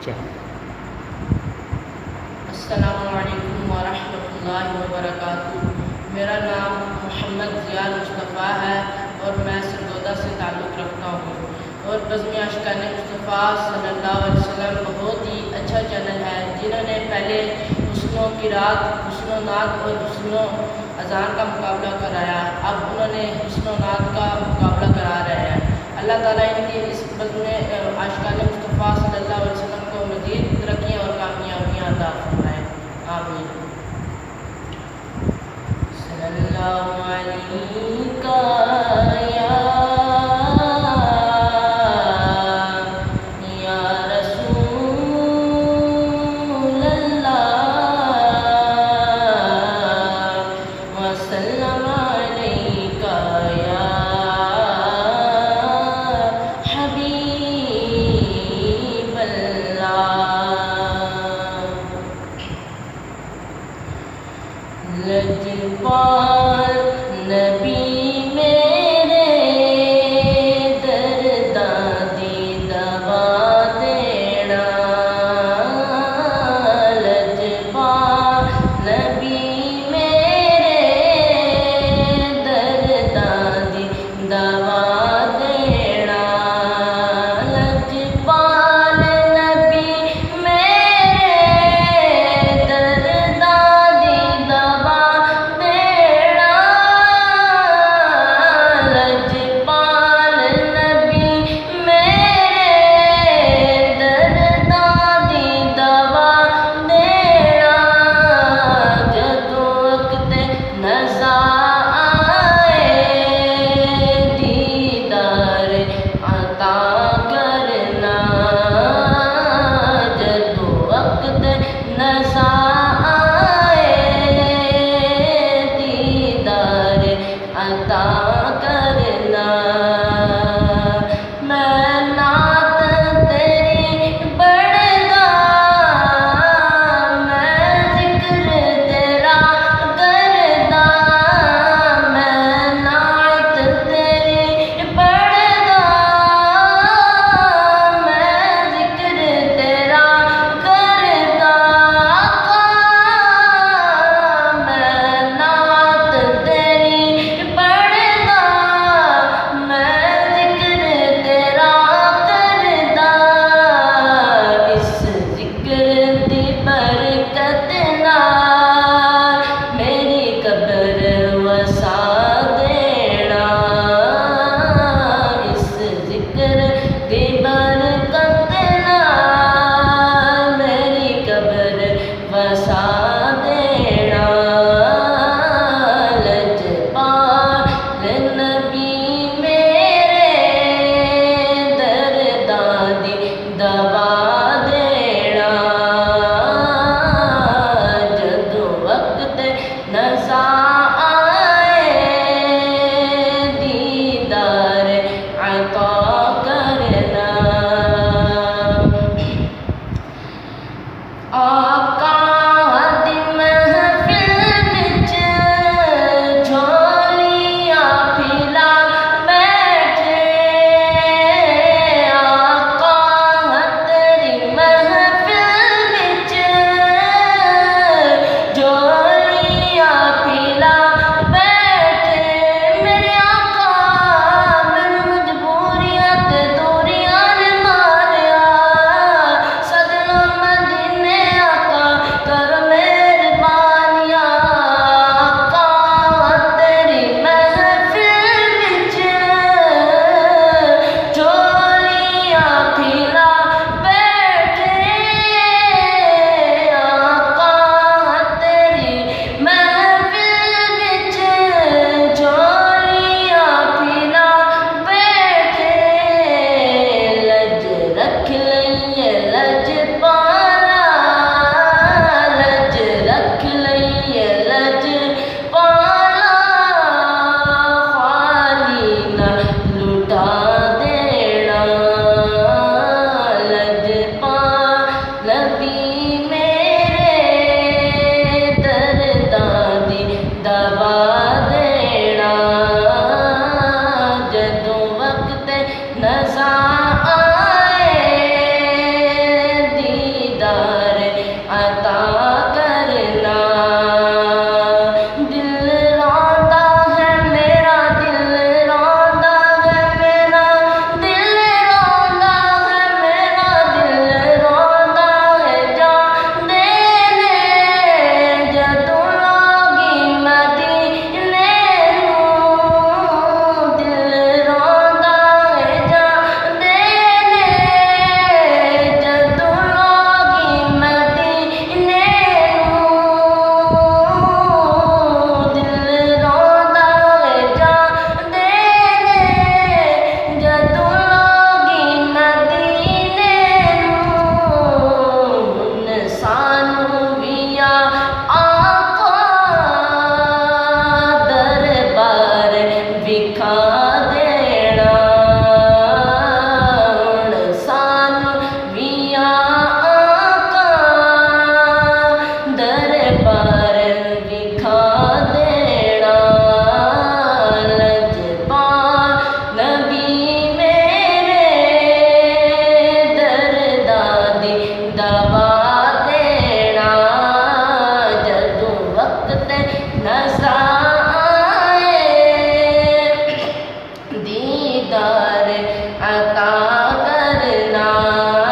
चलो। अस्सलामुअलैकुम वरहमतुल्लाहि वबरकातुहू। मेरा नाम मोहम्मद ज़िया मुस्तफ़ा है और मैं सरगोदा से ताल्लुक़ रखता हूँ। और बज़्म आशिक़ाने मुस्तफ़ा सल्लल्लाहु अलैहि वसल्लम बहुत ही अच्छा चैनल है, जिन्होंने पहले हुस्नो क़िरात, हुस्नो नात और हुस्नो अज़ान का मुकाबला कराया। अब उन्होंने हुस्नो नात का मुकाबला करा रहे हैं। अल्लाह ताला इनकी इस बज़्म आशिक़ाने मुस्तफ़ा सल्लल्लाहु अलैहि वसल्लम को मज़ीद तरक्कियाँ और कामयाबियाँ अता फरमाए। आमीन। सल्लल्लाहु अलैका या रसूलल्लाह व सल्लम अलैका या हबीबल्लाह। लजपाल नबी मेरे दर्दां दी दवा देना। लजपाल नबी मेरे दर्दां दी दवा देना। लजपाल नबी मेरे दर्दां दी दवा देना। लजपाल नबी मेरे दर्दां दी दवा देना। जदों वक्त नज़ा आए दीदार अता करना। जदों वक्त नज़ा आए दीदार अता करना। मैं नात तेरी पढ़दा, मैं ज़िक्र तेरा करदा। मैं नात तेरी पढ़दा, मैं ज़िक्र तेरा करदा। मैं नात तेरी पढ़दा, मैं ज़िक्र तेरा करदा। इस ज़िक्र दी बरकत नाल मेरी कब्र वसा देना। इस ज़िक्र दी बरकत नाल मेरी कब्र वसा देना। लजपाल नबी मेरे दर्दां दी दवा देना। जदों वक्त नज़ा आए दीदार अता करना। आका दी महफिल विच झोलियां फिला बैठे। आका तेरी दीदार अता करना।